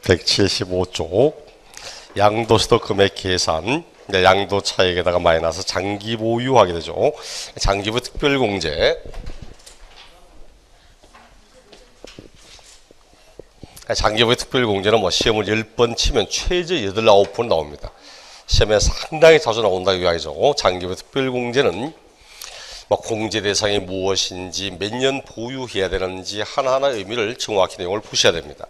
175쪽 양도소득 금액 계산. 양도 차익에다가 마이너스 장기 보유하게 되죠. 장기부 특별공제. 장기부의 특별공제는 뭐 시험을 10번 치면 최저 8, 9번 나옵니다. 시험에 상당히 자주 나온다고 이야기죠. 장기부 특별공제는 뭐 공제 대상이 무엇인지, 몇 년 보유해야 되는지 하나하나 의미를 정확히 내용을 푸셔야 됩니다.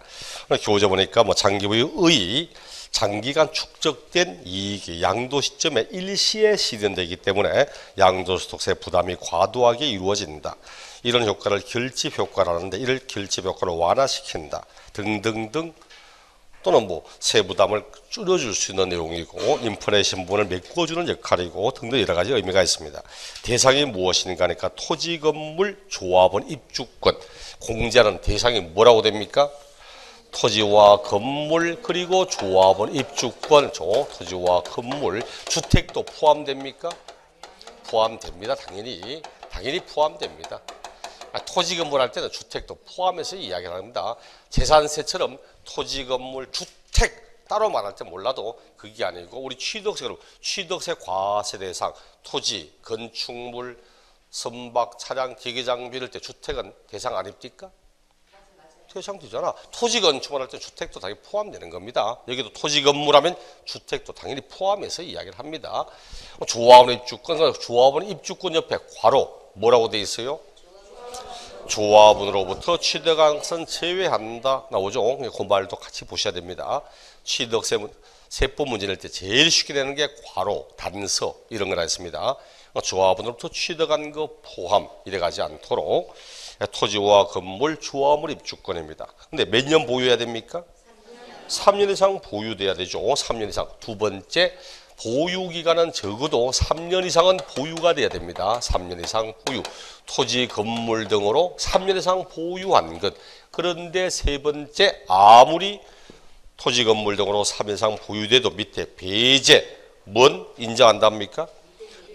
교재 보니까 뭐 장기부의 의 장기간 축적된 이익이 양도 시점에 일시에 실현되기 때문에 양도소득세 부담이 과도하게 이루어진다. 이런 효과를 결집 효과라는데 이를 결집 효과로 완화시킨다. 등등등, 또는 뭐 세부담을 줄여줄 수 있는 내용이고 인플레 신분을 메꿔주는 역할이고 등등 여러 가지 의미가 있습니다. 대상이 무엇인가 하니까 토지, 건물, 조합원, 입주권. 공제하는 대상이 뭐라고 됩니까? 토지와 건물, 그리고 조합원, 입주권. 토지와 건물, 주택도 포함됩니까? 포함됩니다. 당연히 포함됩니다. 토지, 건물 할 때는 주택도 포함해서 이야기를 합니다. 재산세처럼 토지, 건물, 주택 따로 말할 때 몰라도 그게 아니고 우리 취득세 과세 대상 토지, 건축물, 선박, 차량, 기계장비 이럴 때 주택은 대상 아닙니까? 대상 되잖아. 토지, 건축을 할 때 주택도 당연히 포함되는 겁니다. 여기도 토지, 건물 하면 주택도 당연히 포함해서 이야기를 합니다. 조합원 입주권, 조합원 입주권 옆에 괄호 뭐라고 돼 있어요? 조합원으로부터 취득한 것은 제외한다 나오죠. 그 말도 같이 보셔야 됩니다. 취득세법 문제 낼 때 제일 쉽게 되는 게 괄호, 단서 이런 거라 했습니다. 조합원으로부터 취득한 거 포함 이래가지 않도록 토지와 건물, 조합원 입주권입니다. 근데 몇 년 보유해야 됩니까? 3년 이상 보유돼야 되죠. 3년 이상. 두 번째, 보유기간은 적어도 3년 이상은 보유가 돼야 됩니다. 3년 이상 보유. 토지, 건물 등으로 3년 이상 보유한 것. 그런데 세 번째, 아무리 토지, 건물 등으로 3년 이상 보유돼도 밑에 배제, 뭔 인정한답니까?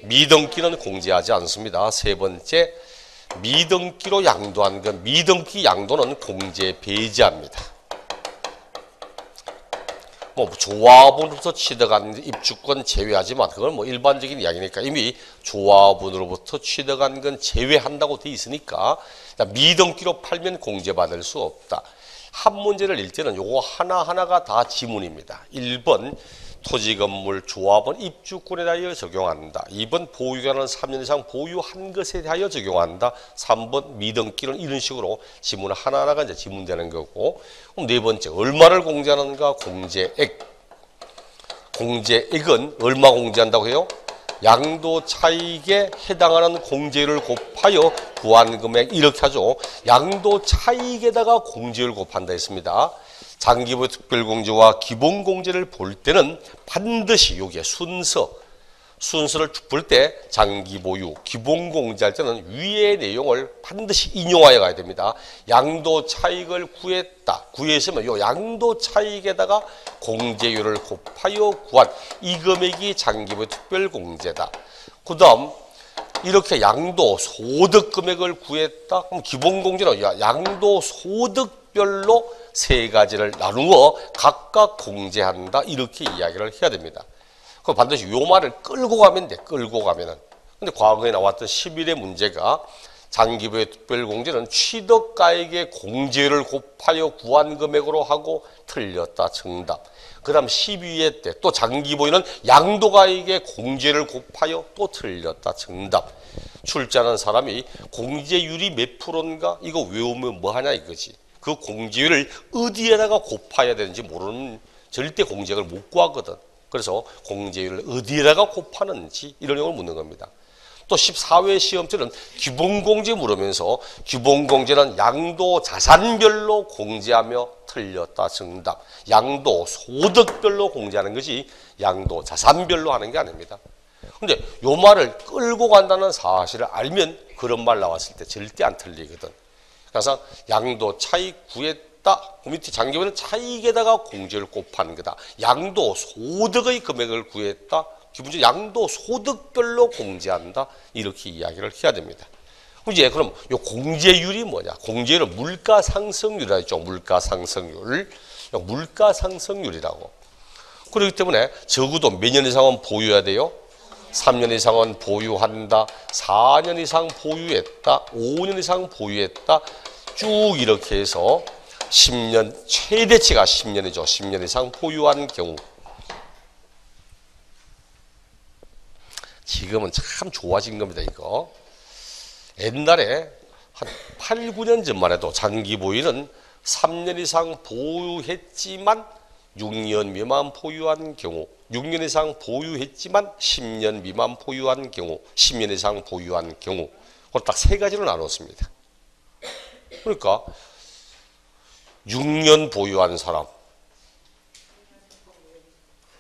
미등기는 공제하지 않습니다. 세 번째, 미등기로 양도한 것, 미등기 양도는 공제 배제합니다. 뭐 조합원으로부터 취득한 입주권 제외하지만 그건 뭐 일반적인 이야기니까 이미 조합원으로부터 취득한 건 제외한다고 돼 있으니까 미등기로 팔면 공제받을 수 없다. 한 문제를 읽을 때는 요거 하나하나가 다 지문입니다. 1번 토지, 건물, 조합원 입주권에 대하여 적용한다. 2번 보유기간은 3년 이상 보유한 것에 대하여 적용한다. 3번 미등기는 이런 식으로 지문 하나하나가 이제 지문되는 거고. 그럼 네 번째, 얼마를 공제하는가? 공제액. 공제액은 얼마 공제한다고 해요? 양도 차익에 해당하는 공제율을 곱하여 구한 금액 이렇게 하죠. 양도 차익에다가 공제율을 곱한다 했습니다. 장기부 특별공제와 기본공제를 볼 때는 반드시 여기에 순서를 볼 때 장기보유, 기본공제할 때는 위의 내용을 반드시 인용하여 가야 됩니다. 양도 차익을 구했으면 이 양도 차익에다가 공제율을 곱하여 구한 이 금액이 장기부 특별공제다. 그 다음 이렇게 양도 소득 금액을 구했다. 그럼 기본공제는 양도 소득별로 세 가지를 나누어 각각 공제한다. 이렇게 이야기를 해야 됩니다. 그럼 반드시 요 말을 끌고 가면 돼. 끌고 가면은. 근데 과거에 나왔던 11의 문제가 장기부의 특별공제는 취득가액의 공제를 곱하여 구한 금액으로 하고 틀렸다. 정답. 그 다음 12회 때 또 장기보유는 양도가액의 공제를 곱하여 또 틀렸다. 정답. 출제하는 사람이 공제율이 몇 프로인가? 이거 외우면 뭐 하냐 이거지. 그 공제율을 어디에다가 곱해야 되는지 모르는 절대 공제액을 못 구하거든. 그래서 공제율을 어디에다가 곱하는지 이런 내용을 묻는 겁니다. 또 14회 시험 때는 기본공제 물으면서 기본공제는 양도 자산별로 공제하며 틀렸다. 정답. 양도 소득별로 공제하는 것이 양도 자산별로 하는 게 아닙니다. 근데 요 말을 끌고 간다는 사실을 알면 그런 말 나왔을 때 절대 안 틀리거든. 그래서 양도 차익 구했다. 그 밑에 장기부는 차익에다가 공제를 곱한 거다. 양도 소득의 금액을 구했다. 기본적으로 양도 소득별로 공제한다. 이렇게 이야기를 해야 됩니다. 이제 그럼 요 공제율이 뭐냐? 공제율은 물가 상승률이라 했죠. 물가 상승률. 물가 상승률이라고. 그렇기 때문에 적어도 몇 년 이상은 보유해야 돼요? 3년 이상은 보유한다. 4년 이상 보유했다. 5년 이상 보유했다. 쭉 이렇게 해서 10년, 최대치가 10년이죠. 10년 이상 보유한 경우. 지금은 참 좋아진 겁니다, 이거. 옛날에 한 8, 9년 전만 해도 장기 보유는 3년 이상 보유했지만 6년 미만 보유한 경우, 6년 이상 보유했지만 10년 미만 보유한 경우, 10년 이상 보유한 경우, 그걸 딱 세 가지로 나눴습니다. 그러니까 6년 보유한 사람,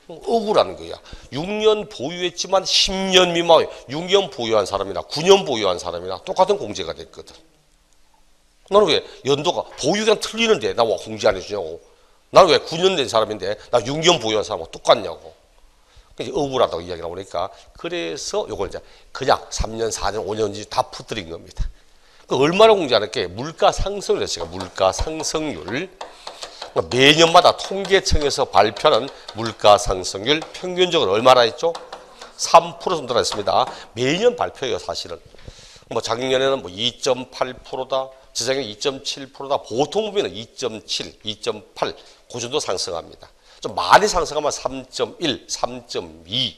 억울한 거야. 6년 보유했지만 10년 미만, 6년 보유한 사람이나 9년 보유한 사람이나 똑같은 공제가 됐거든. 나는 왜 연도가 보유가 틀리는데 나 왜 공제 안 해주냐고. 나는 왜 9년 된 사람인데 나 6년 보유한 사람하고 똑같냐고. 그래서 억울하다고 이야기 나오니까 그래서 요걸 이제 그냥 3년, 4년, 5년인지 다 퍼뜨린 겁니다. 그 얼마나 공제하는 게 물가 상승률 했어요. 물가 상승률. 매년마다 통계청에서 발표하는 물가 상승률 평균적으로 얼마나 했죠? 3% 정도 했습니다. 매년 발표해요, 사실은. 뭐 작년에는 뭐 2.8%다. 재작년 2.7%다. 보통 보면 2.7, 2.8, 그 정도 상승합니다. 좀 많이 상승하면 3.1, 3.2.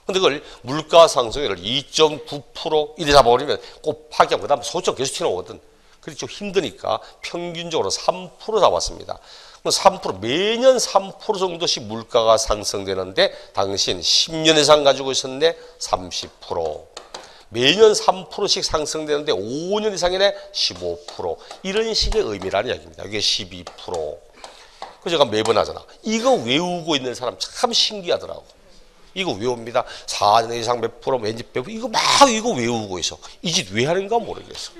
근데 그걸 물가 상승률을 2.9% 이래 잡아버리면 곱하기 하고 그 다음에 소점 계속 튀어나오거든. 그게 좀 힘드니까 평균적으로 3% 잡았습니다. 3%, 매년 3% 정도씩 물가가 상승되는데 당신 10년 이상 가지고 있었네 30%. 매년 3%씩 상승되는데 5년 이상이네 15%. 이런 식의 의미라는 이야기입니다. 이게 12%. 그래서 제가 매번 하잖아. 이거 외우고 있는 사람 참 신기하더라고. 이거 외웁니다. 4년 이상 몇 프로, 왠지 몇 프로. 이거 막 이거 외우고 있어. 이 짓 왜 하는가 모르겠어.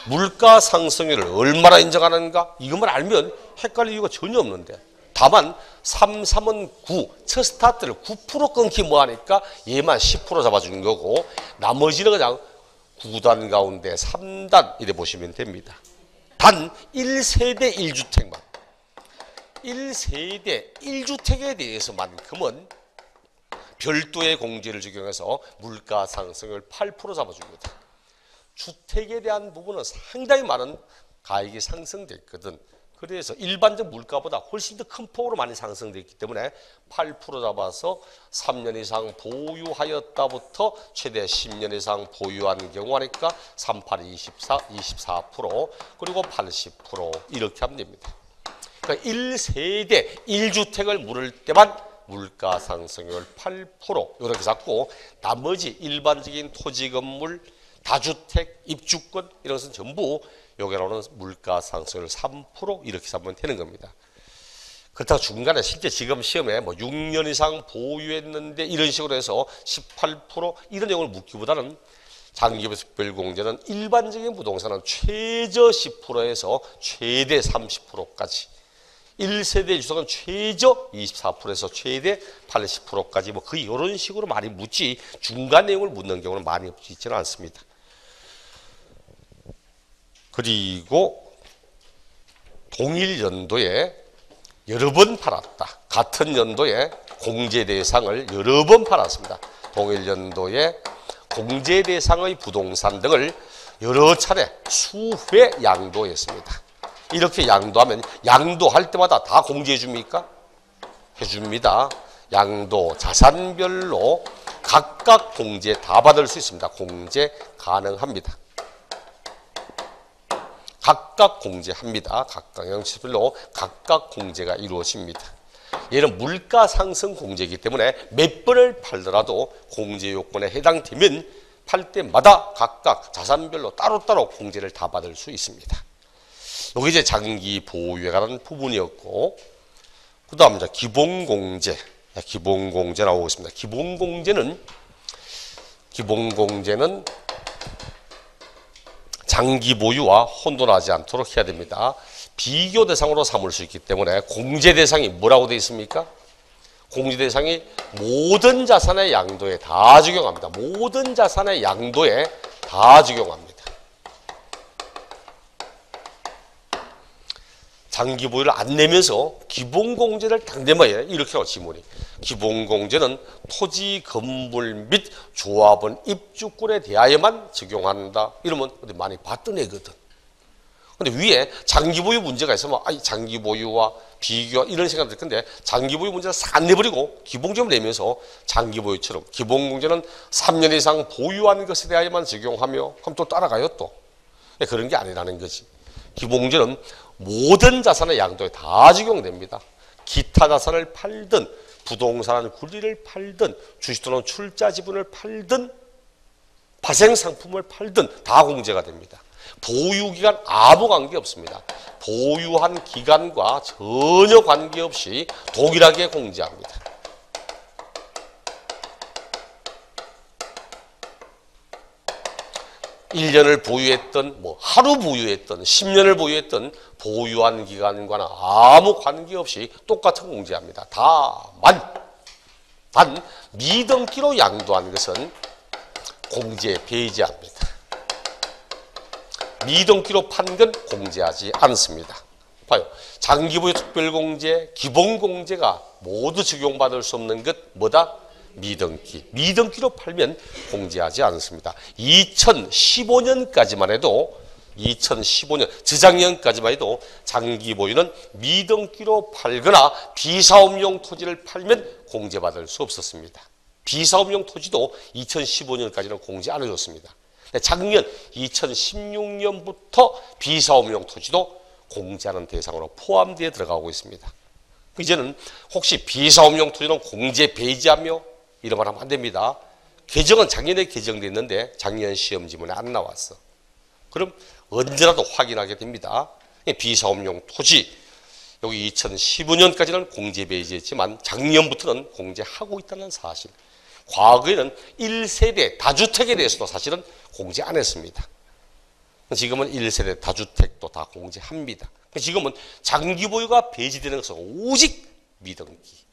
물가 상승률을 얼마나 인정하는가? 이것만 알면 헷갈릴 이유가 전혀 없는데. 다만 3, 3은 9, 첫 스타트를 9% 끊기 뭐하니까 얘만 10% 잡아주는 거고 나머지는 그냥 9단 가운데 3단 이래 보시면 됩니다. 단 1세대 1주택만. 1세대 1주택에 대해서만큼은 별도의 공제를 적용해서 물가 상승을 8% 잡아줍니다. 주택에 대한 부분은 상당히 많은 가액이 상승됐거든. 그래서 일반적 물가보다 훨씬 더 큰 폭으로 많이 상승됐기 때문에 8% 잡아서 3년 이상 보유하였다부터 최대 10년 이상 보유한 경우 하니까 38, 24, 24% 그리고 80% 이렇게 하면 됩니다. 그러니까 1세대 1주택을 물을 때만 물가 상승률 8% 이렇게 잡고 나머지 일반적인 토지 건물 다주택, 입주권 이런 것은 전부 여기 나오는 물가 상승률 3% 이렇게 잡으면 되는 겁니다. 그렇다고 중간에 실제 지금 시험에 뭐 6년 이상 보유했는데 이런 식으로 해서 18% 이런 내용을 묻기보다는 장기부터 특별공제는 일반적인 부동산은 최저 10%에서 최대 30%까지 1세대 주택은 최저 24%에서 최대 80%까지 뭐 거의 이런 식으로 많이 묻지 중간 내용을 묻는 경우는 많이 있지는 않습니다. 그리고 동일 연도에 여러 번 팔았다. 같은 연도에 공제 대상을 여러 번 팔았습니다. 동일 연도에 공제 대상의 부동산 등을 여러 차례 수회 양도했습니다. 이렇게 양도하면 양도할 때마다 다 공제해 줍니까? 해줍니다. 양도 자산별로 각각 공제 다 받을 수 있습니다. 공제 가능합니다. 각각 공제합니다. 각각 형식별로 각각 공제가 이루어집니다. 얘는 물가 상승 공제이기 때문에 몇 번을 팔더라도 공제 요건에 해당되면 팔 때마다 각각 자산별로 따로따로 공제를 다 받을 수 있습니다. 여기 이제 장기 보유에 관한 부분이었고, 그 다음 이제 기본공제. 기본공제 나오고 있습니다. 기본공제는 장기 보유와 혼돈하지 않도록 해야 됩니다. 비교 대상으로 삼을 수 있기 때문에 공제 대상이 뭐라고 되어 있습니까? 공제 대상이 모든 자산의 양도에 다 적용합니다. 모든 자산의 양도에 다 적용합니다. 장기 보유를 안 내면서 기본공제를 딱 내면 이렇게 나와 지문이. 기본공제는 토지, 건물 및 조합원, 입주권에 대하여만 적용한다. 이러면 어디 많이 봤던 애거든. 근데 위에 장기 보유 문제가 있으면 장기 보유와 비교 이런 생각이 들 건데 장기 보유 문제를 싹 내버리고 기본공제를 내면서 장기 보유처럼 기본공제는 3년 이상 보유한 것에 대하여만 적용하며 그럼 또 따라가요 또. 그런 게 아니라는 거지. 기본공제는 모든 자산의 양도에 다 적용됩니다. 기타 자산을 팔든 부동산 권리를 팔든 주식 또는 출자 지분을 팔든 파생상품을 팔든 다 공제가 됩니다. 보유기간 아무 관계 없습니다. 보유한 기간과 전혀 관계없이 동일하게 공제합니다. (1년을) 보유했던 하루 보유했던 10년을 보유했던 보유한 기간과는 아무 관계없이 똑같은 공제합니다. 단 미등기로 양도한 것은 공제 배제합니다. 미등기로 판 건 공제하지 않습니다. 봐요. 장기보유 특별공제, 기본공제가 모두 적용받을 수 없는 것 뭐다? 미등기. 미등기로 팔면 공제하지 않습니다. 2015년까지만 해도 2015년 저작년까지만 해도 장기보유는 미등기로 팔거나 비사업용 토지를 팔면 공제받을 수 없었습니다. 비사업용 토지도 2015년까지는 공제 안 해줬습니다. 작년 2016년부터 비사업용 토지도 공제하는 대상으로 포함되어 들어가고 있습니다. 이제는 혹시 비사업용 토지는 공제 배제하며 이런 말 하면 안 됩니다. 개정은 작년에 개정됐는데 작년 시험 지문에 안 나왔어. 그럼 언제라도 확인하게 됩니다. 비사업용 토지 여기 2015년까지는 공제 배제했지만 작년부터는 공제하고 있다는 사실. 과거에는 1세대 다주택에 대해서도 사실은 공제 안 했습니다. 지금은 1세대 다주택도 다 공제합니다. 지금은 장기 보유가 배제되는 것은 오직 미등기.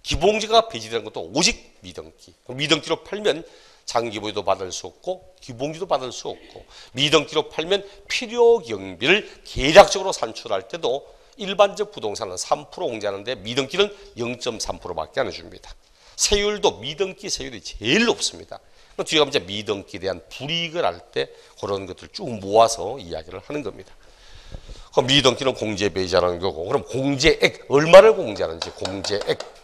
기본공제가 배제되는 것도 오직 미등기. 미등기로 팔면 장기 보유도 받을 수 없고 기본공제도 받을 수 없고 미등기로 팔면 필요 경비를 계략적으로 산출할 때도 일반적 부동산은 3% 공제하는데 미등기는 0.3%밖에 안 해줍니다. 세율도 미등기 세율이 제일 높습니다. 뒤에 가면 이제 미등기에 대한 불이익을 할 때 그런 것들을 쭉 모아서 이야기를 하는 겁니다. 그럼 미등기는 공제 배제하는 거고 그럼 공제액 얼마를 공제하는지 공제액.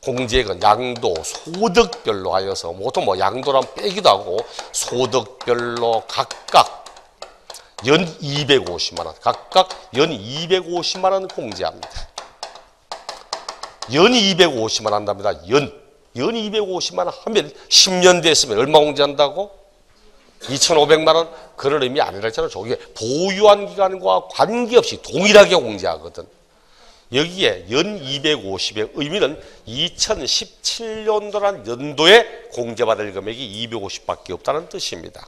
공제액은 양도, 소득별로 하여서 보통 양도란 빼기도 하고 소득별로 각각 연 250만 원, 각각 연 250만 원 공제합니다. 연 250만 원 한답니다. 연 250만 원 하면 10년 됐으면 얼마 공제한다고? 2,500만 원? 그런 의미 아니라 했잖아요. 저게 보유한 기간과 관계없이 동일하게 공제하거든. 여기에 연 250의 의미는 2017년도란 연도에 공제받을 금액이 250밖에 없다는 뜻입니다.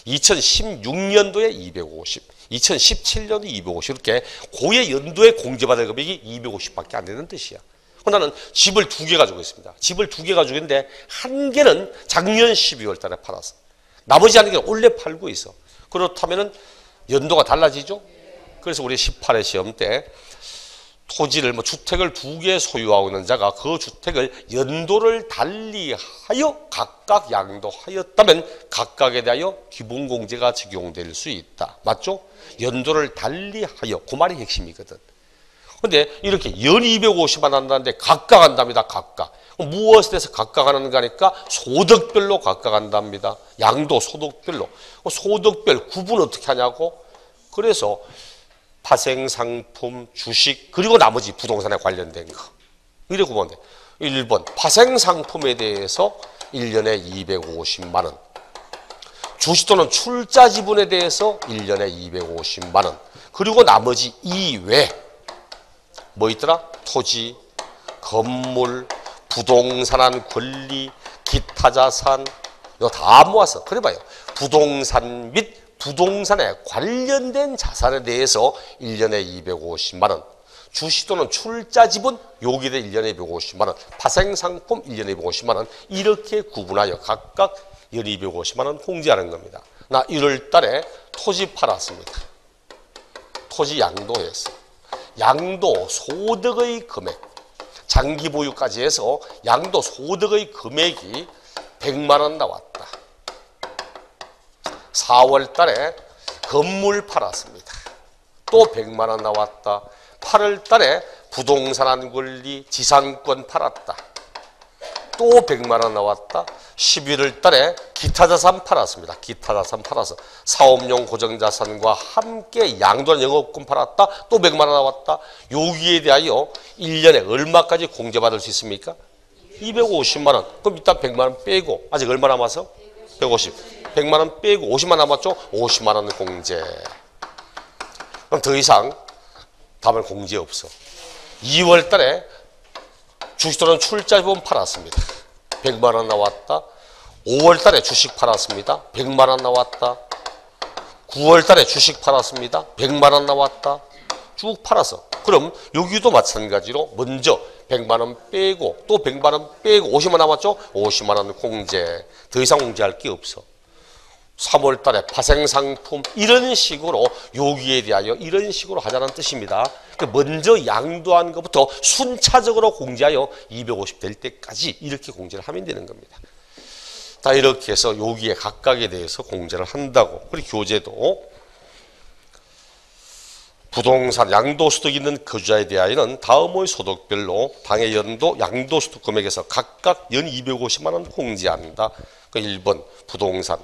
2016년도에 250, 2017년도 250 이렇게 고해 연도에 공제받을 금액이 250밖에 안 되는 뜻이야. 나는 집을 2개 가지고 있습니다. 집을 2개 가지고 있는데 한 개는 작년 12월 달에 팔았어. 나머지 한 개는 원래 팔고 있어. 그렇다면 연도가 달라지죠? 그래서 우리 18회 시험 때 토지를 주택을 2개 소유하고 있는 자가 그 주택을 연도를 달리하여 각각 양도하였다면 각각에 대하여 기본공제가 적용될 수 있다. 맞죠? 연도를 달리하여 그 말이 핵심이거든. 근데 이렇게 연 250만 한다는데 각각 한답니다. 각각. 무엇에 대해서 각각 하는 거니까 소득별로 각각 한답니다. 양도 소득별로. 소득별 구분 어떻게 하냐고? 그래서 파생상품, 주식, 그리고 나머지 부동산에 관련된 거. 이렇게 구분하면 돼. 1번 파생상품에 대해서 1년에 250만 원. 주식 또는 출자 지분에 대해서 1년에 250만 원. 그리고 나머지 이외 뭐 있더라? 토지, 건물, 부동산한 권리, 기타 자산 이거 다 모아서 그래 봐요. 부동산 및 부동산에 관련된 자산에 대해서 1년에 250만 원, 주식 또는 출자 지분 여기에 1년에 250만 원, 파생상품 1년에 250만 원 이렇게 구분하여 각각 연 250만 원 공제하는 겁니다. 나 1월 달에 토지 팔았습니다. 토지 양도에서 양도 소득의 금액, 장기 보유까지 해서 양도 소득의 금액이 100만 원 나왔다. 4월 달에 건물 팔았습니다. 또 100만 원 나왔다. 8월 달에 부동산 한 권리 지상권 팔았다. 또 100만 원 나왔다. 11월 달에 기타 자산 팔았습니다. 기타 자산 팔아서 사업용 고정자산과 함께 양도한 영업권 팔았다. 또 100만 원 나왔다. 여기에 대하여 1년에 얼마까지 공제받을 수 있습니까? 250만 원. 그럼 일단 100만 원 빼고 아직 얼마 남아서? 150. 100만 원 빼고 50만 남았죠? 50만 원 공제. 그럼 더 이상 다음에 공제 없어. 2월 달에 주식 또는 출자본 팔았습니다. 100만 원 나왔다. 5월 달에 주식 팔았습니다. 100만 원 나왔다. 9월 달에 주식 팔았습니다. 100만 원 나왔다. 쭉 팔아서. 그럼 여기도 마찬가지로 먼저 100만 원 빼고 또 100만 원 빼고 50만 원 남았죠? 50만 원 공제. 더 이상 공제할 게 없어. 3월 달에 파생상품 이런 식으로 여기에 대하여 이런 식으로 하자는 뜻입니다. 먼저 양도한 것부터 순차적으로 공제하여 250 될 때까지 이렇게 공제를 하면 되는 겁니다. 다 이렇게 해서 여기에 각각에 대해서 공제를 한다고. 그리고 교재도 부동산 양도소득 있는 거주자에 대하여는 다음의 소득별로 당해 연도 양도소득 금액에서 각각 연 250만 원 공제한다. 1번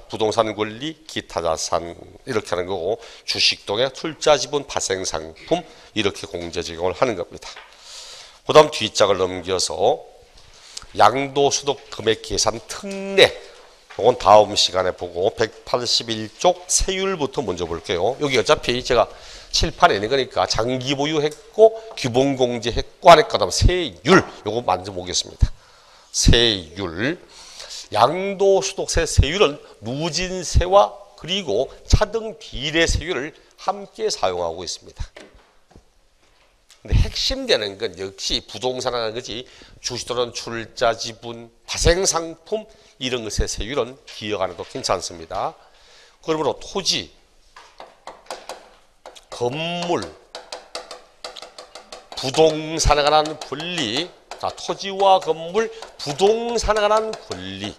부동산 권리, 기타 자산 이렇게 하는 거고, 주식동의 투자지분 파생상품 이렇게 공제 적용을 하는 겁니다. 그 다음 뒷장을 넘겨서 양도소득 금액 계산 특례, 이건 다음 시간에 보고 181쪽 세율부터 먼저 볼게요. 여기 어차피 제가 칠판에 있는 거니까 장기 보유했고 기본공제했고 하니까 그다음 세율 요거 만져 보겠습니다. 세율, 양도소득세 세율은 누진세와 그리고 차등 비례세율을 함께 사용하고 있습니다. 근데 핵심되는 건 역시 부동산이라는 거지 주식 또는 출자지분, 파생상품 이런 것의 세율은 기억 안 해도 괜찮습니다. 그러므로 토지, 건물, 부동산에 관한 권리, 자, 토지와 건물, 부동산에 관한 권리.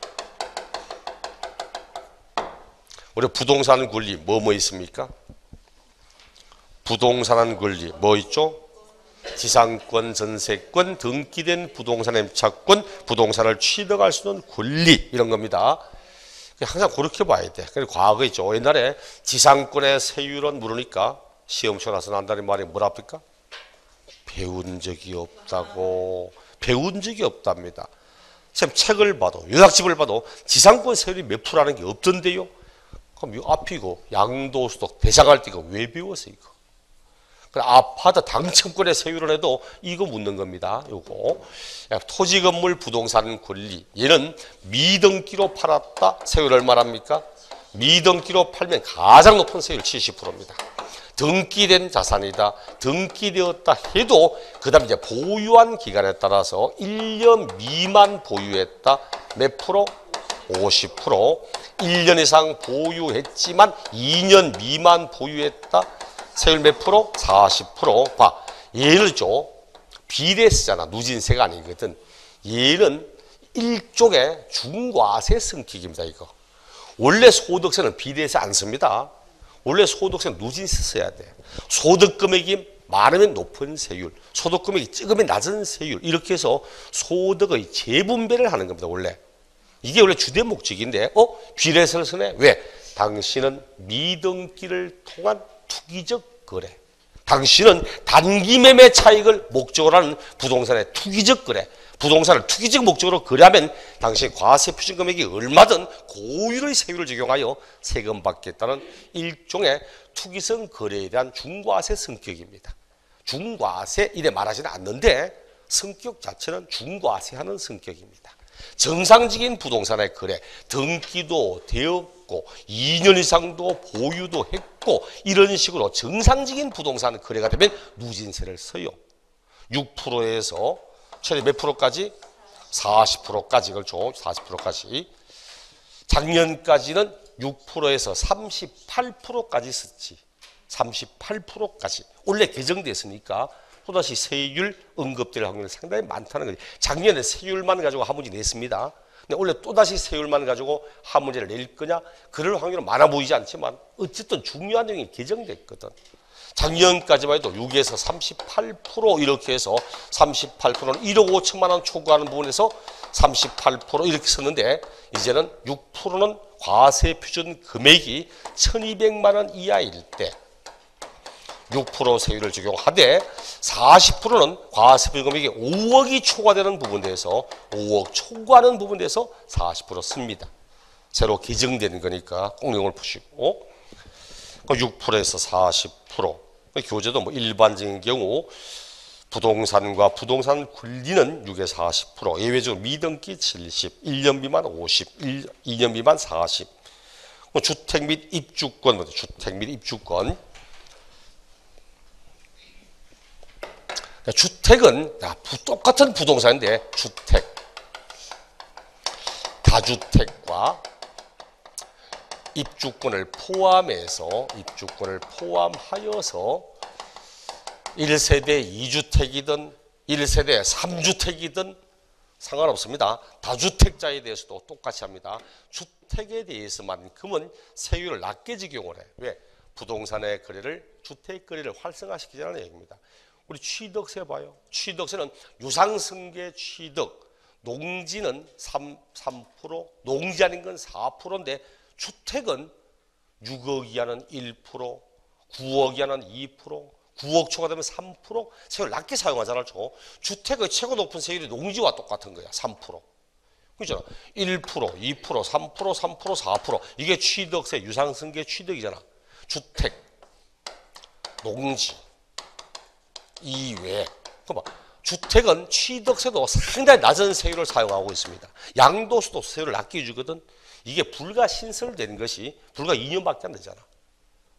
우리 부동산 권리 뭐 있습니까? 부동산 권리 뭐 있죠? 지상권, 전세권, 등기된 부동산 임차권, 부동산을 취득할 수 있는 권리 이런 겁니다. 항상 그렇게 봐야 돼. 그리고 과거에 있죠. 옛날에 지상권의 세율은 물으니까 시험쳐 나서 난다는 말이 뭐랍니까? 배운 적이 없다고. 배운 적이 없답니다. 지금 책을 봐도 요약집을 봐도 지상권 세율이 몇 프로라는 게 없던데요. 그럼 이 앞이고 양도소득 대상할 때 이거 왜 배웠어 이거? 아파트 당첨권의 세율을 해도 이거 묻는 겁니다. 요거 토지 건물 부동산 권리, 얘는 미등기로 팔았다. 세율 얼마랍니까? 미등기로 팔면 가장 높은 세율 70%입니다. 등기된 자산이다. 등기되었다 해도 그 다음에 이제 보유한 기간에 따라서 1년 미만 보유했다. 몇 프로? 50%. 1년 이상 보유했지만 2년 미만 보유했다. 세율 몇 프로? 40%. 봐. 얘를 줘. 비례세잖아. 누진세가 아니거든. 얘는 일종의 중과세 성격입니다. 이거. 원래 소득세는 비례세 안 씁니다. 원래 소득세는 누진세 써야 돼. 소득금액이 많으면 높은 세율, 소득금액이 적으면 낮은 세율, 이렇게 해서 소득의 재분배를 하는 겁니다. 원래. 이게 원래 주된 목적인데 비례세를 쓰네. 왜? 당신은 미등기를 통한 투기적 거래. 당신은 단기 매매 차익을 목적으로 하는 부동산의 투기적 거래. 부동산을 투기적 목적으로 거래하면 당신의 과세 표준 금액이 얼마든 고율의 세율을 적용하여 세금 받겠다는 일종의 투기성 거래에 대한 중과세 성격입니다. 중과세 이래 말하지는 않는데 성격 자체는 중과세하는 성격입니다. 정상적인 부동산의 거래, 등기도 되었고 2년 이상도 보유도 했고 이런 식으로 정상적인 부동산 거래가 되면 누진세를 써요. 6%에서 최대 몇 프로까지? 40%까지 그걸 줘. 40%까지. 작년까지는 6%에서 38%까지 썼지. 38%까지 원래 개정됐으니까 또다시 세율 언급될 확률이 상당히 많다는 거지. 작년에 세율만 가지고 한 문제 냈습니다. 근데 원래 또다시 세율만 가지고 한 문제를 낼 거냐? 그럴 확률은 많아 보이지 않지만 어쨌든 중요한 내용이 개정됐거든. 작년까지만 해도 6에서 38% 이렇게 해서 38%는 1억 5천만 원 초과하는 부분에서 38% 이렇게 썼는데 이제는 6%는 과세 표준 금액이 1,200만 원 이하일 때 6% 세율을 적용하되 40%는 과세 표준 금액이 5억이 초과되는 부분에서 5억 초과하는 부분에서 40% 씁니다. 새로 개정된 거니까 꼭 내용을 보시고 6%에서 40%. 교재도 뭐 일반적인 경우 부동산과 부동산 권리는 6에서 40%, 예외적으로 미등기 70, 1년 미만 50, 2년 미만 40. 주택 및 입주권, 주택 및 입주권. 주택은 똑같은 부동산인데 주택, 다주택과 입주권을 포함하여서 1세대 2주택이든 1세대 3주택이든 상관없습니다. 다주택자에 대해서도 똑같이 합니다. 주택에 대해서만큼은 세율을 낮게 적용을 해. 왜? 부동산의 거래를 주택 거래를 활성화시키자는 얘기입니다. 우리 취득세 봐요. 취득세는 유상승계 취득, 농지는 3%, 농지 아닌 건 4%인데 주택은 6억 이하는 1%, 9억 이하는 2%, 9억 초과되면 3%, 세율 낮게 사용하잖아요. 주택의 최고 높은 세율이 농지와 똑같은 거야. 3%. 그죠? 1%, 2%, 3%, 3%, 4%. 이게 취득세, 유상승계 취득이잖아. 주택, 농지 이외에. 그봐. 주택은 취득세도 상당히 낮은 세율을 사용하고 있습니다. 양도세도 세율을 낮게 주거든. 이게 불과 신설된 것이 불과 2년밖에 안 되잖아.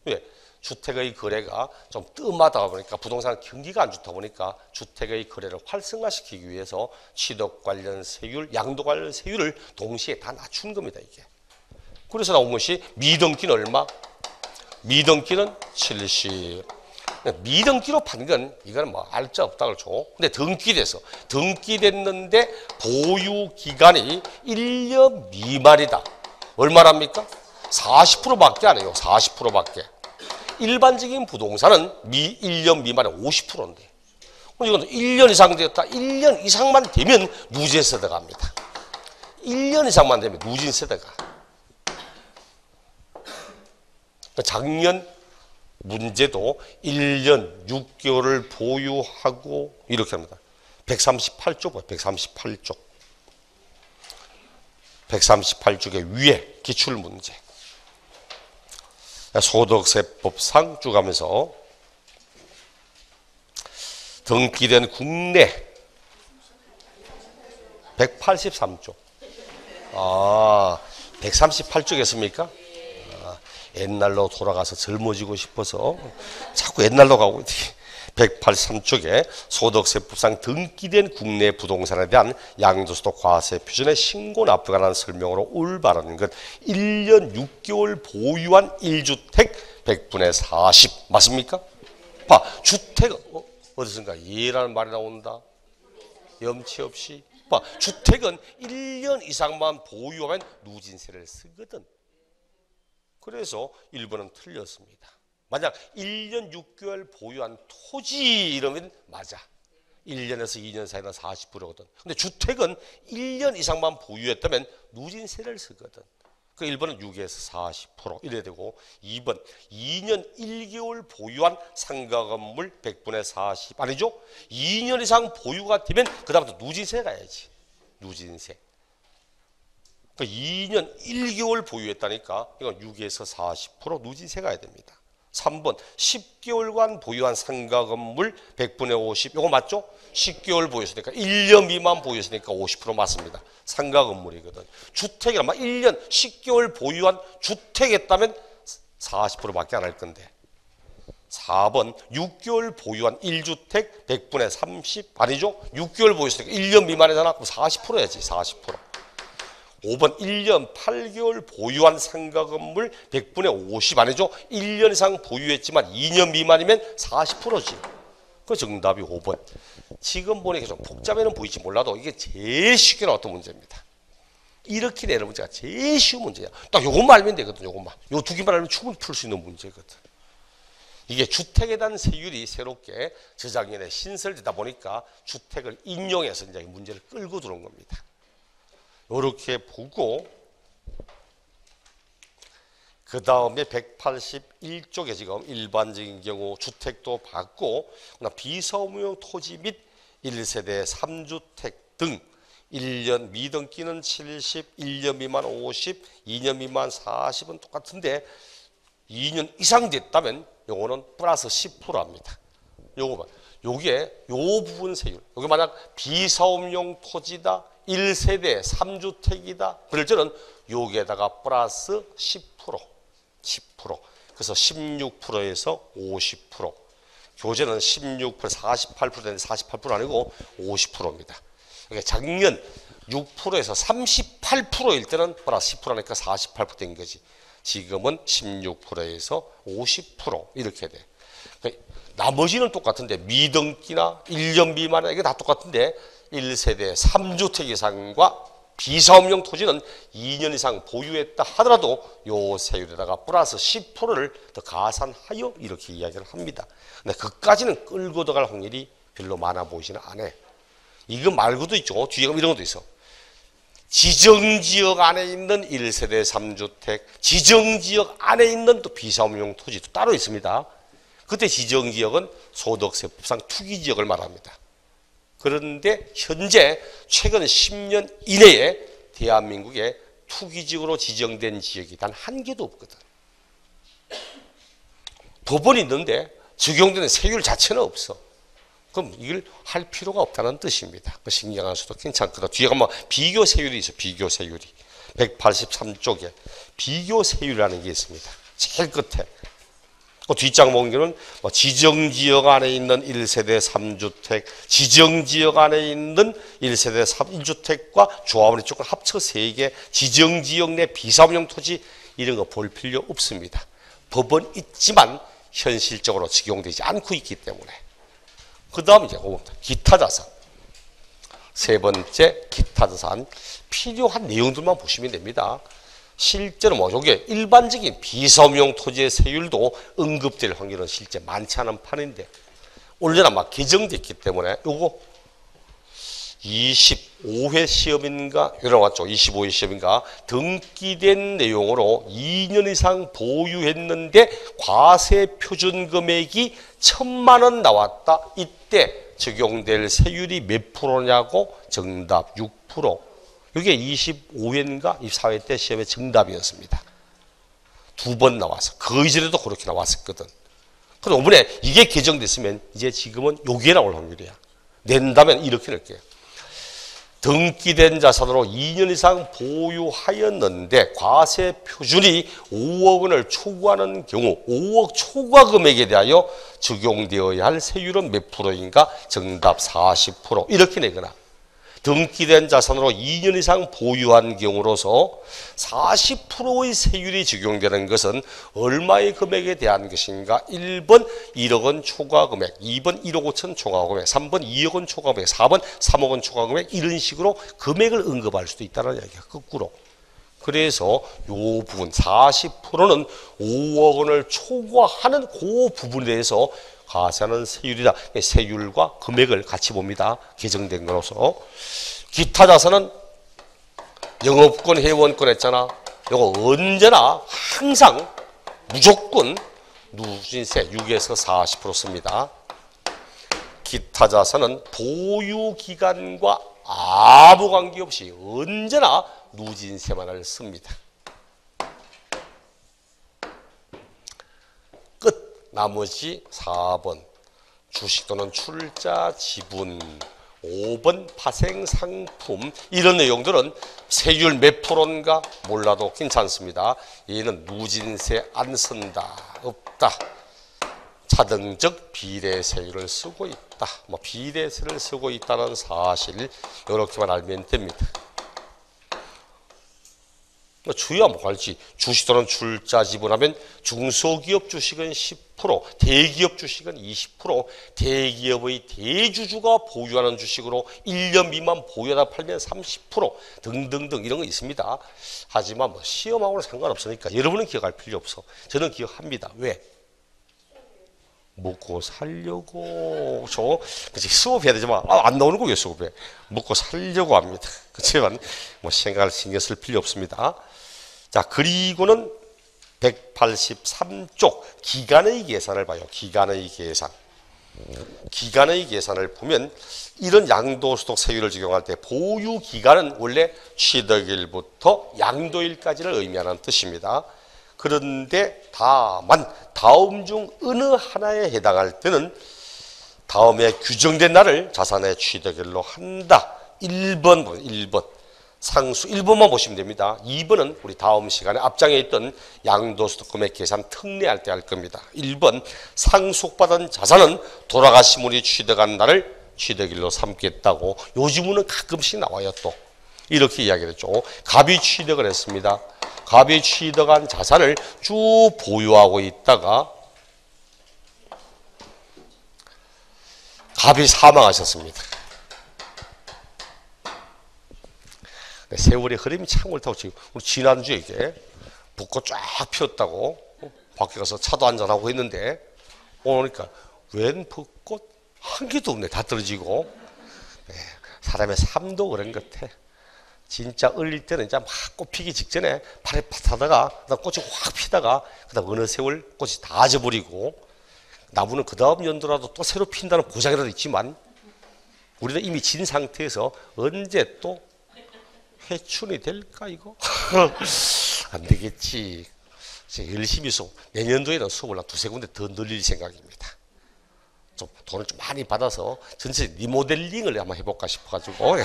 왜? 주택의 거래가 좀 뜸하다 보니까 부동산 경기가 안 좋다 보니까 주택의 거래를 활성화시키기 위해서 취득 관련 세율, 양도 관련 세율을 동시에 다 낮춘 겁니다. 이게. 그래서 나온 것이 미등기는 얼마? 미등기는 70. 미등기로 판 건 이거는 뭐 알짜 없다 그렇죠. 근데 등기됐는데 보유 기간이 1년 미만이다. 얼마랍니까? 40%밖에 안 해요. 40%밖에. 일반적인 부동산은 1년 미만에 50%인데. 이건 1년 이상 되었다. 1년 이상만 되면 누진세 들어갑니다. 1년 이상만 되면 누진세 들어가. 작년 문제도 1년 6개월을 보유하고 이렇게 합니다. 138쪽 봐요. 138쪽. 138쪽의 위에 기출문제. 소득세법상 쭉 가면서 등기된 국내 183쪽. 138쪽이었습니까? 옛날로 돌아가서 젊어지고 싶어서 자꾸 옛날로 가고 183쪽에 소득세법상 등기된 국내 부동산에 대한 양도소득 과세 표준의 신고 납부가 라는 설명으로 올바른 것 1년 6개월 보유한 1주택 100분의 40 맞습니까? 봐, 주택 어디선가 예라는 말이 나온다. 염치 없이 봐, 주택은 1년 이상만 보유하면 누진세를 쓰거든. 그래서 1번은 틀렸습니다. 만약 1년 6개월 보유한 토지 이러면 맞아. 1년에서 2년 사이는 40%거든. 근데 주택은 1년 이상만 보유했다면 누진세를 쓰거든. 그 1번은 6에서 40% 이래야 되고 2번 2년 1개월 보유한 상가 건물 100분의 40 아니죠? 2년 이상 보유가 되면 그 다음부터 누진세 가야지. 누진세. 그러니까 2년 1개월 보유했다니까 이건 6에서 40% 누진세 가야 됩니다. 3번 10개월간 보유한 상가 건물 100분의 50 이거 맞죠? 10개월 보유했으니까 1년 미만 보유했으니까 50% 맞습니다. 상가 건물이거든. 주택이란 1년 10개월 보유한 주택했다면 40%밖에 안 할 건데 4번 6개월 보유한 1주택 100분의 30 아니죠? 6개월 보유했으니까 1년 미만이잖아. 그럼 40% 해야지. 40%. 5번 1년 8개월 보유한 상가 건물 100분의 50 아니죠? 1년 이상 보유했지만 2년 미만이면 40%지. 그 정답이 5번. 지금 보니까 좀 복잡해는 보이지 몰라도 이게 제일 쉽게 나왔던 문제입니다. 이렇게 내는 문제가 제일 쉬운 문제야. 딱 요것만 알면 되거든. 요것만. 요 두 개만 알면 충분히 풀 수 있는 문제거든. 이게 주택에 대한 세율이 새롭게 저작년에 신설되다 보니까 주택을 인용해서 이제 문제를 끌고 들어온 겁니다. 이렇게 보고 그 다음에 181쪽에 지금 일반적인 경우 주택도 받고 비사업용 토지 및 1세대 3주택 등 1년 미등기는 70, 1년 미만 50, 2년 미만 40은 똑같은데 2년 이상 됐다면 요거는 플러스 10%합니다. 요거만. 요게 요 부분 세율. 요게 만약 비사업용 토지다, 1세대 3주택이다. 그럴 때는 요게다가 플러스 10%. 그래서 16%에서 50%. 교재는 16%, 48%인데 48% 아니고 50%입니다. 그러니까 작년 6%에서 38%일 때는 플러스 10%니까 48%인 거지. 지금은 16%에서 50% 이렇게 돼. 그러니까 나머지는 똑같은데 미등기나 1년 미만이나 이게 다 똑같은데 1세대 3주택 이상과 비사업용 토지는 2년 이상 보유했다 하더라도 요 세율에다가 플러스 10%를 더 가산하여 이렇게 이야기를 합니다. 근데 그까지는 끌고 들어갈 확률이 별로 많아 보이지는 않아요. 이거 말고도 있죠. 뒤에 이런 것도 있어. 지정지역 안에 있는 1세대 3주택, 지정지역 안에 있는 또 비사업용 토지도 따로 있습니다. 그때 지정지역은 소득세법상 투기지역을 말합니다. 그런데 현재 최근 10년 이내에 대한민국에 투기지역으로 지정된 지역이 단 한 개도 없거든. 법원이 있는데 적용되는 세율 자체는 없어. 그럼 이걸 할 필요가 없다는 뜻입니다. 신경 안 써도 괜찮거든. 뒤에 가면 비교 세율이 있어. 비교 세율이 183쪽에 비교 세율이라는 게 있습니다. 제일 끝에 그 뒷장 보기는 지정지역 안에 있는 1세대 3주택, 지정지역 안에 있는 1세대 3주택과 조합원의 조건 합쳐 3개, 지정지역 내 비사업용 토지 이런 거 볼 필요 없습니다. 법은 있지만 현실적으로 적용되지 않고 있기 때문에. 그 다음 이제 기타 자산. 세 번째 기타 자산. 필요한 내용들만 보시면 됩니다. 실제로 이게 일반적인 비사업용 토지의 세율도 언급될 확률은 실제 많지 않은 판인데 올해는 막 개정됐기 때문에 요거 25회 시험인가 이런 왔죠. 25회 시험인가 등기된 내용으로 2년 이상 보유했는데 과세 표준 금액이 1,000만 원 나왔다. 이때 적용될 세율이 몇 프로냐고 정답 6%. 이게 25회인가 24회 때 시험의 정답이었습니다. 2번 나와서 그 이전에도 그렇게 나왔었거든. 근데 이번에 이게 개정됐으면 이제 지금은 요게 나올 확률이야. 낸다면 이렇게 낼게요. 등기된 자산으로 2년 이상 보유하였는데 과세 표준이 5억 원을 초과하는 경우 5억 초과 금액에 대하여 적용되어야 할 세율은 몇 프로인가? 정답 40% 이렇게 내거나 등기된 자산으로 2년 이상 보유한 경우로서 40%의 세율이 적용되는 것은 얼마의 금액에 대한 것인가? 1번 1억 원 초과 금액, 2번 1억 5천 초과 금액, 3번 2억 원 초과 금액, 4번 3억 원 초과 금액 이런 식으로 금액을 언급할 수도 있다는 이야기야. 거꾸로. 그래서 요 부분 40%는 5억 원을 초과하는 그 부분에 대해서 과세하는 세율이다. 세율과 금액을 같이 봅니다. 개정된 거로서. 기타 자산은 영업권, 회원권 했잖아. 이거 언제나 항상 무조건 누진세 6에서 40% 씁니다. 기타 자산은 보유 기간과 아무 관계없이 언제나 누진세만을 씁니다. 끝. 나머지 4번 주식 또는 출자 지분, 5번 파생 상품 이런 내용들은 세율 몇 프로인가 몰라도 괜찮습니다. 얘는 누진세 안 쓴다. 없다. 차등적 비례세율을 쓰고 있다. 비례세를 쓰고 있다는 사실 이렇게만 알면 됩니다. 주야 뭐 갈지. 주식 또는 출자 지분하면 중소기업 주식은 10%, 대기업 주식은 20%, 대기업의 대주주가 보유하는 주식으로 1년 미만 보유하다 팔면 30% 등등등 이런 거 있습니다. 하지만 뭐 시험하고는 상관없으니까 여러분은 기억할 필요 없어. 저는 기억합니다. 왜? 먹고 살려고. 그치, 수업해야 되지만 안 나오는 거예요. 수업에 먹고 살려고 합니다. 그렇지만 뭐 생각을 신경 쓸 필요 없습니다. 자, 그리고는 183쪽 기간의 계산을 봐요. 기간의 계산. 기간의 계산을 보면 이런 양도소득 세율을 적용할 때 보유 기간은 원래 취득일부터 양도일까지를 의미하는 뜻입니다. 그런데 다만 다음 중 어느 하나에 해당할 때는 다음에 규정된 날을 자산의 취득일로 한다. 1번 상수 1번만 보시면 됩니다. 2번은 우리 다음 시간에 앞장에 있던 양도소득 금액 계산 특례할 때 할 겁니다. 1번 상속받은 자산은 돌아가신 분이 취득한 날을 취득일로 삼겠다고. 요즘은 가끔씩 나와요. 또 이렇게 이야기를 했죠. 갑이 취득을 했습니다. 갑이 취득한 자산을 쭉 보유하고 있다가 갑이 사망하셨습니다. 세월의 흐름이 참 옳다고. 지금 우리 지난주에 이게 붓꽃 쫙 피었다고 밖에 가서 차도 한잔하고 했는데 오니까 웬 붓꽃 한 개도 없네. 다 떨어지고. 사람의 삶도 그런 것 같아. 진짜 어릴 때는 이제 막 꽃 피기 직전에 발에 팥하다가 그다음 꽃이 확 피다가 그다음 어느 세월 꽃이 다 져버리고 나무는 그 다음 연도라도 또 새로 핀다는 보장이라도 있지만 우리는 이미 진 상태에서 언제 또 회춘이 될까 이거? 안 되겠지. 열심히 수업, 내년도에는 수업을 한 두세 군데 더 늘릴 생각입니다. 좀 돈을 좀 많이 받아서 전체 리모델링을 한번 해볼까 싶어가지고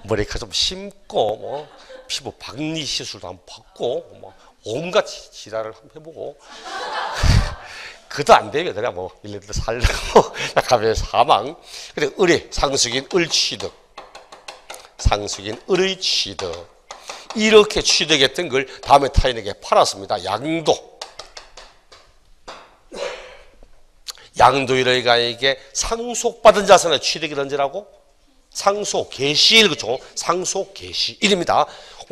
머리카락 좀 심고 뭐 피부 박리 시술도 한번 받고 뭐 온갖 지랄을 한번 해보고 그도 안 되면 그냥 뭐 1년 더 살려고 가면 사망. 그래 을의 상속인 을 취득, 상속인 을의 취득 이렇게 취득했던 걸 다음에 타인에게 팔았습니다. 양도일의가에게 상속받은 자산의 취득이 언제라고? 상속 개시일. 그렇죠? 상속 개시일입니다.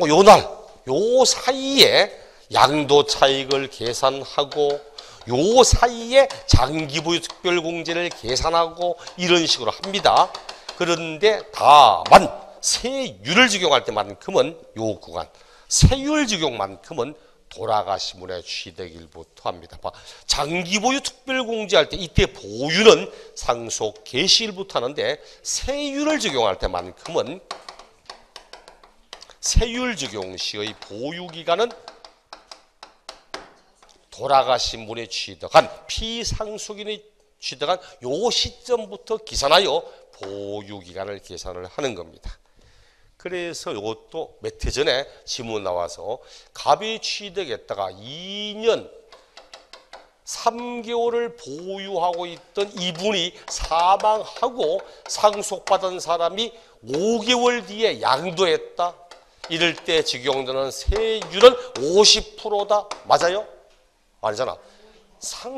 요날 요 사이에 양도 차익을 계산하고 요 사이에 장기보유 특별공제를 계산하고 이런 식으로 합니다. 그런데 다만 세율을 적용할 때만큼은 요 구간 세율 적용만큼은 돌아가신 분의 취득일부터 합니다. 장기보유 특별공제할 때 이때 보유는 상속 개시일부터 하는데 세율을 적용할 때만큼은 세율 적용 시의 보유기간은 돌아가신 분이 취득한 피상속인이 취득한 요 시점부터 계산하여 보유기간을 계산을 하는 겁니다. 그래서 이것도 몇 해 전에 지문 나와서 갑이 취득했다가 2년 3개월을 보유하고 있던 이분이 사망하고 상속받은 사람이 5개월 뒤에 양도했다. 이럴 때 적용되는 세율은 50%다. 맞아요? 아니잖아.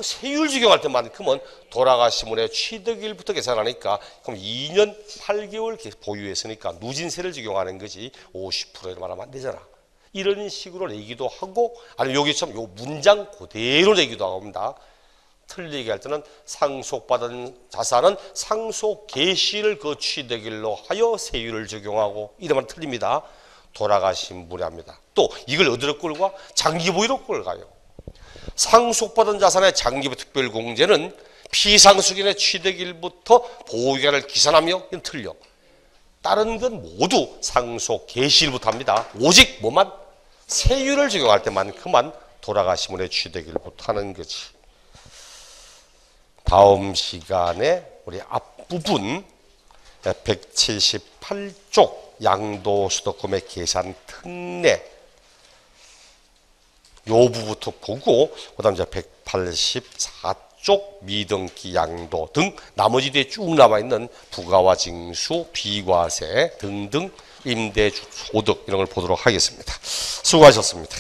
세율 적용할 때만큼은 돌아가신 분의 취득일부터 계산하니까 그럼 2년 8개월 보유했으니까 누진세를 적용하는 거지 50%를 말하면 안 되잖아. 이런 식으로 내기도 하고 아니면 여기처럼 요 문장 그대로 내기도 합니다. 틀리게 할 때는 상속받은 자산은 상속 개시를 그 취득일로 하여 세율을 적용하고 이러면 틀립니다. 돌아가신 분이 합니다. 또 이걸 어디로 끌고 가? 장기보유로 끌고 가요. 상속받은 자산의 장기보유 특별공제는 피상속인의 취득일부터 보유기간을 기산하며 이건 틀려. 다른 건 모두 상속 개시일부터 합니다. 오직 뭐만? 세율을 적용할 때만큼만 돌아가신 분의 취득일부터 하는 거지. 다음 시간에 우리 앞부분 178쪽 양도소득금액 계산 특례 요 부부터 보고 그다음 이제 184쪽 미등기 양도 등 나머지 뒤에 쭉 남아 있는 부가와 징수, 비과세 등등 임대주 소득 이런 걸 보도록 하겠습니다. 수고하셨습니다.